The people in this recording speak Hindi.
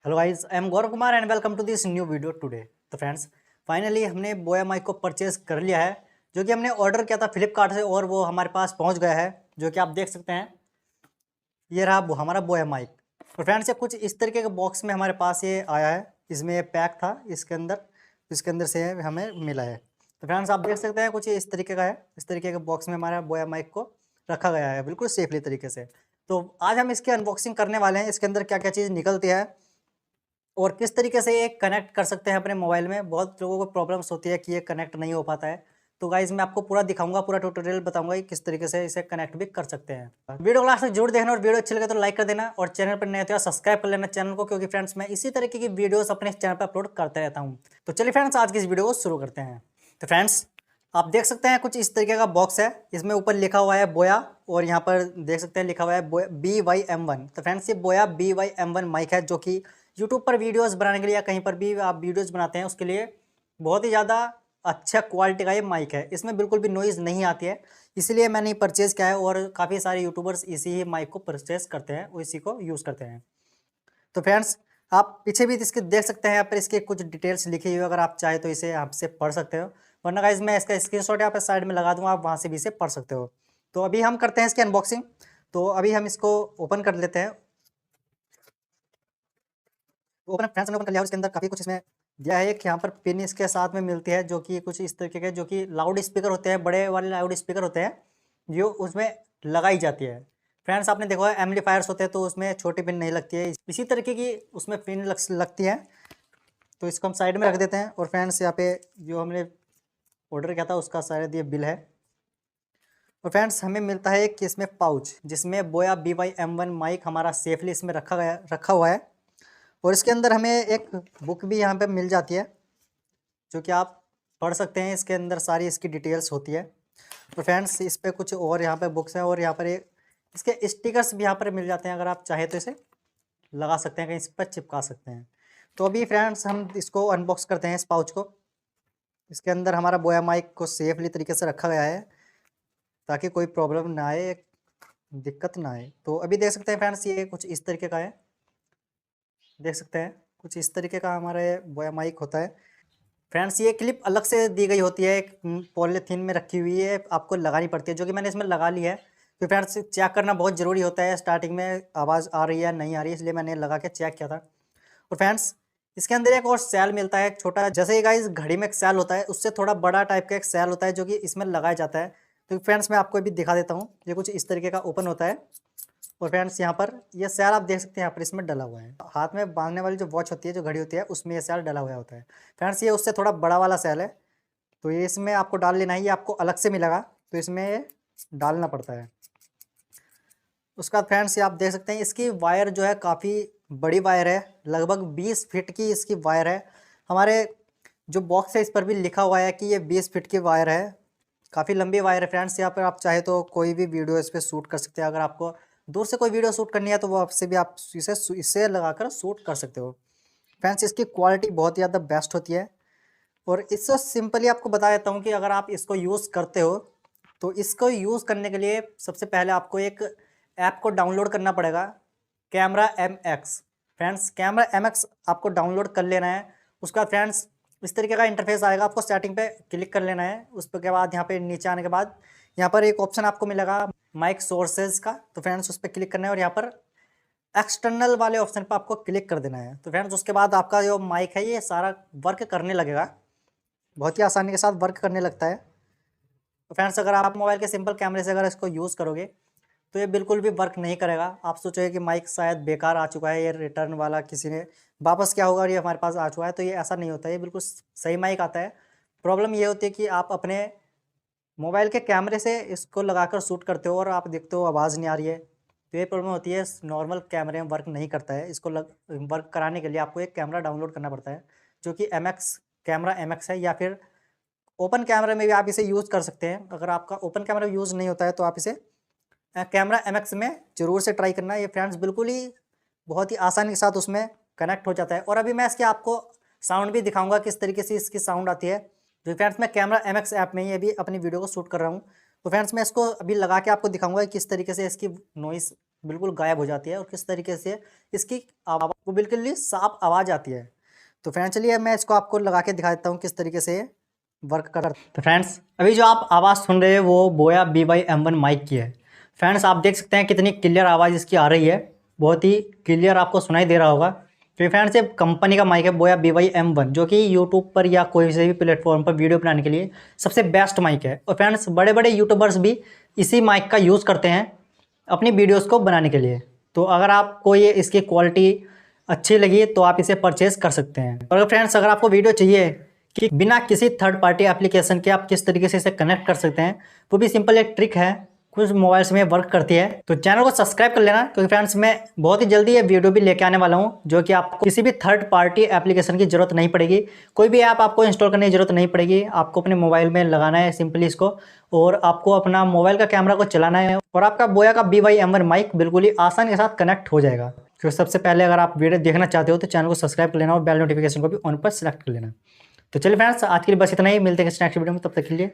Hello guys, I am Gaurav Kumar and welcome to this new video today. तो फ्रेंड्स, फाइनली हमने बोया माइक को परचेज कर लिया है, जो कि हमने ऑर्डर किया था फ्लिपकार्ट से और वो हमारे पास पहुंच गया है, जो कि आप देख सकते हैं। ये रहा हमारा बोया माइक। और फ्रेंड्स, ये कुछ इस तरीके के बॉक्स में हमारे पास ये आया है। इसमें ये पैक था, इसके अंदर से हमें मिला है। तो फ्रेंड्स, आप देख सकते हैं कुछ इस तरीके का है। इस तरीके के बॉक्स में हमारा बोया माइक को रखा गया है, बिल्कुल सेफली तरीके से। तो आज हम इसकी अनबॉक्सिंग करने वाले हैं, इसके अंदर क्या क्या चीज़ निकलती है और किस तरीके से ये कनेक्ट कर सकते हैं अपने मोबाइल में। बहुत लोगों को प्रॉब्लम्स होती है कि ये कनेक्ट नहीं हो पाता है। तो गाइज मैं आपको पूरा दिखाऊंगा, पूरा ट्यूटोरियल बताऊंगा कि किस तरीके से इसे कनेक्ट भी कर सकते हैं। वीडियो क्लास तक जरूर देखना और वीडियो अच्छी लगे तो लाइक कर देना और चैनल पर नए तो सब्सक्राइब कर लेना चैनल को, क्योंकि फ्रेंड्स मैं इसी तरीके की वीडियोस अपने चैनल पर अपलोड करते रहता हूँ। तो चलिए फ्रेंड्स, आज की इस वीडियो को शुरू करते हैं। तो फ्रेंड्स, आप देख सकते हैं कुछ इस तरीके का बॉक्स है। इसमें ऊपर लिखा हुआ है बोया और यहाँ पर देख सकते हैं लिखा हुआ है BY-M1। तो फ्रेंड्स, ये बोया BY-M1 माइक है, जो कि यूट्यूब पर वीडियोस बनाने के लिए या कहीं पर भी आप वीडियोस बनाते हैं उसके लिए बहुत ही ज़्यादा अच्छा क्वालिटी का ये माइक है। इसमें बिल्कुल भी नॉइज़ नहीं आती है, इसलिए मैंने परचेज़ किया है। और काफ़ी सारे यूट्यूबर्स इसी ही माइक को परचेज़ करते हैं और इसी को यूज़ करते हैं। तो फ्रेंड्स, आप पीछे भी इसके देख सकते हैं, यहाँ पर इसके कुछ डिटेल्स लिखी हुई है। अगर आप चाहे तो इसे आपसे पढ़ सकते हो, वरना गाइस मैं इसका स्क्रीनशॉट यहाँ पर साइड में लगा दूँगा, आप वहाँ से भी इसे पढ़ सकते हो। तो अभी हम करते हैं इसकी अनबॉक्सिंग। तो अभी हम इसको ओपन कर लेते हैं। तो ओपन फ्रेंड्स ने ओपन कर लिया और इसके अंदर काफ़ी कुछ इसमें दिया है। एक यहाँ पर पिन इसके साथ में मिलती है, जो कि कुछ इस तरीके के, जो कि लाउड स्पीकर होते हैं, बड़े वाले लाउड स्पीकर होते हैं, जो उसमें लगाई जाती है। फ्रेंड्स, आपने देखा है एम्पलीफायर्स होते हैं तो उसमें छोटी पिन नहीं लगती है, इसी तरीके की उसमें पिन लगती है। तो इसको हम साइड में रख देते हैं। और फ्रेंड्स, यहाँ पे जो हमने ऑर्डर किया था उसका शायद ये बिल है। और फ्रेंड्स, हमें मिलता है कि इसमें पाउच, जिसमें बोया BY-M1 माइक हमारा सेफली इसमें रखा हुआ है। और इसके अंदर हमें एक बुक भी यहाँ पे मिल जाती है, जो कि आप पढ़ सकते हैं। इसके अंदर सारी इसकी डिटेल्स होती है। तो फ्रेंड्स, इस पर कुछ और यहाँ पे बुक्स हैं और यहाँ पर एक इसके स्टिकर्स भी यहाँ पर मिल जाते हैं। अगर आप चाहें तो इसे लगा सकते हैं, कहीं इस पर चिपका सकते हैं। तो अभी फ्रेंड्स, हम इसको अनबॉक्स करते हैं, इस पाउच को। इसके अंदर हमारा बोया माइक को सेफली तरीके से रखा गया है, ताकि कोई प्रॉब्लम ना आए, दिक्कत ना आए। तो अभी देख सकते हैं फ्रेंड्स, ये कुछ इस तरीके का है। देख सकते हैं कुछ इस तरीके का हमारे बोया माइक होता है। फ्रेंड्स, ये क्लिप अलग से दी गई होती है, एक पॉलीथीन में रखी हुई है, आपको लगानी पड़ती है, जो कि मैंने इसमें लगा ली है। तो फ्रेंड्स, चेक करना बहुत ज़रूरी होता है स्टार्टिंग में, आवाज़ आ रही है नहीं आ रही है, इसलिए मैंने लगा के चेक किया था। और फ्रेंड्स, इसके अंदर एक और सेल मिलता है, एक छोटा, जैसे ये गाइस घड़ी में एक सेल होता है, उससे थोड़ा बड़ा टाइप का एक सेल होता है, जो कि इसमें लगाया जाता है। तो फ्रेंड्स, मैं आपको अभी दिखा देता हूँ। ये कुछ इस तरीके का ओपन होता है। और फ्रेंड्स, यहाँ पर ये सेल आप देख सकते हैं, यहाँ पर इसमें डला हुआ है। हाथ में बांधने वाली जो वॉच होती है, जो घड़ी होती है, उसमें ये सेल डला हुआ होता है। फ्रेंड्स, ये उससे थोड़ा बड़ा वाला सेल है, तो ये इसमें आपको डाल लेना है। ये आपको अलग से मिलेगा, तो इसमें ये डालना पड़ता है। उसके बाद फ्रेंड्स, ये आप देख सकते हैं, इसकी वायर जो है काफ़ी बड़ी वायर है, लगभग 20 फीट की इसकी वायर है। हमारे जो बॉक्स है इस पर भी लिखा हुआ है कि ये 20 फीट की वायर है, काफ़ी लंबी वायर है। फ्रेंड्स, यहाँ पर आप चाहे तो कोई भी वीडियो इस पर शूट कर सकते हैं। अगर आपको दूर से कोई वीडियो शूट करनी है तो वो आपसे भी आप इसे लगाकर शूट कर सकते हो। फ्रेंड्स, इसकी क्वालिटी बहुत ही ज़्यादा बेस्ट होती है। और इससे सिंपली आपको बता देता हूँ कि अगर आप इसको यूज़ करते हो तो इसको यूज़ करने के लिए सबसे पहले आपको एक ऐप को डाउनलोड करना पड़ेगा, camera MX। Friends, camera MX आपको डाउनलोड कर लेना है। उसका फ्रेंड्स, इस तरीके का इंटरफेस आएगा, आपको सेटिंग पे क्लिक कर लेना है। उस के बाद यहाँ पे नीचे आने के बाद यहाँ पर एक ऑप्शन आपको मिलेगा माइक सोर्सेज का। तो फ्रेंड्स, उस पर क्लिक करना है और यहाँ पर एक्सटर्नल वाले ऑप्शन पर आपको क्लिक कर देना है। तो फ्रेंड्स, उसके बाद आपका जो माइक है ये सारा वर्क करने लगेगा, बहुत ही आसानी के साथ वर्क करने लगता है। तो फ्रेंड्स, अगर आप मोबाइल के सिंपल कैमरे से अगर इसको यूज़ करोगे तो ये बिल्कुल भी वर्क नहीं करेगा। आप सोचोगे कि माइक शायद बेकार आ चुका है, ये रिटर्न वाला किसी ने वापस किया होगा और ये हमारे पास आ चुका है। तो ये ऐसा नहीं होता है, ये बिल्कुल सही माइक आता है। प्रॉब्लम ये होती है कि आप अपने मोबाइल के कैमरे से इसको लगाकर शूट करते हो और आप देखते हो आवाज़ नहीं आ रही है, तो ये प्रॉब्लम होती है। नॉर्मल कैमरे में वर्क नहीं करता है। इसको वर्क कराने के लिए आपको एक कैमरा डाउनलोड करना पड़ता है, जो कि कैमरा MX है, या फिर ओपन कैमरा में भी आप इसे यूज़ कर सकते हैं। अगर आपका ओपन कैमरा यूज़ नहीं होता है तो आप इसे कैमरा MX में ज़रूर से ट्राई करना। ये फ्रेंड्स बिल्कुल ही बहुत ही आसानी के साथ उसमें कनेक्ट हो जाता है। और अभी मैं इसके आपको साउंड भी दिखाऊंगा, किस तरीके से इसकी साउंड आती है। तो फ्रेंड्स, मैं कैमरा MX ऐप में ही अभी अपनी वीडियो को शूट कर रहा हूँ। तो फ्रेंड्स, मैं इसको अभी लगा के आपको दिखाऊंगा किस तरीके से इसकी नॉइस बिल्कुल गायब हो जाती है और किस तरीके से इसकी आवाज़ वो बिल्कुल ही साफ आवाज़ आती है। तो फ्रेंड्स चलिए मैं इसको आपको लगा के दिखा देता हूँ किस तरीके से वर्क करता है। तो फ्रेंड्स अभी जो आप आवाज़ सुन रहे हैं वो बोया BY-M1 माइक की है। फ्रेंड्स आप देख सकते हैं कितनी क्लियर आवाज़ इसकी आ रही है, बहुत ही क्लियर आपको सुनाई दे रहा होगा। तो फ्रेंड्स ये कंपनी का माइक है बोया BY-M1, जो कि यूट्यूब पर या कोई से भी प्लेटफॉर्म पर वीडियो बनाने के लिए सबसे बेस्ट माइक है। और फ्रेंड्स बड़े बड़े यूट्यूबर्स भी इसी माइक का यूज़ करते हैं अपनी वीडियोस को बनाने के लिए। तो अगर आपको ये इसकी क्वालिटी अच्छी लगी तो आप इसे परचेज कर सकते हैं। और फ्रेंड्स अगर आपको वीडियो चाहिए कि बिना किसी थर्ड पार्टी एप्लीकेशन के आप किस तरीके से इसे कनेक्ट कर सकते हैं, वो भी सिंपल एक ट्रिक है, कुछ मोबाइल्स में वर्क करती है। तो चैनल को सब्सक्राइब कर लेना, क्योंकि फ्रेंड्स मैं बहुत ही जल्दी ये वीडियो भी लेके आने वाला हूँ, जो कि आपको किसी भी थर्ड पार्टी एप्लीकेशन की जरूरत नहीं पड़ेगी, कोई भी ऐप आपको इंस्टॉल करने की जरूरत नहीं पड़ेगी। आपको अपने मोबाइल में लगाना है सिंपली इसको, और आपको अपना मोबाइल का कैमरा को चलाना है, और आपका बोया का BY-M1 माइक बिल्कुल ही आसानी के साथ कनेक्ट हो जाएगा। क्योंकि सबसे पहले अगर आप वीडियो देखना चाहते हो तो चैनल को सब्सक्राइब कर लेना और बेल नोटिफिकेशन को भी ऑन पर सेलेक्ट कर लेना। तो चलिए फ्रेंड्स आज के लिए बस इतना ही, मिलते हैं नेक्स्ट वीडियो में, तब तक के लिए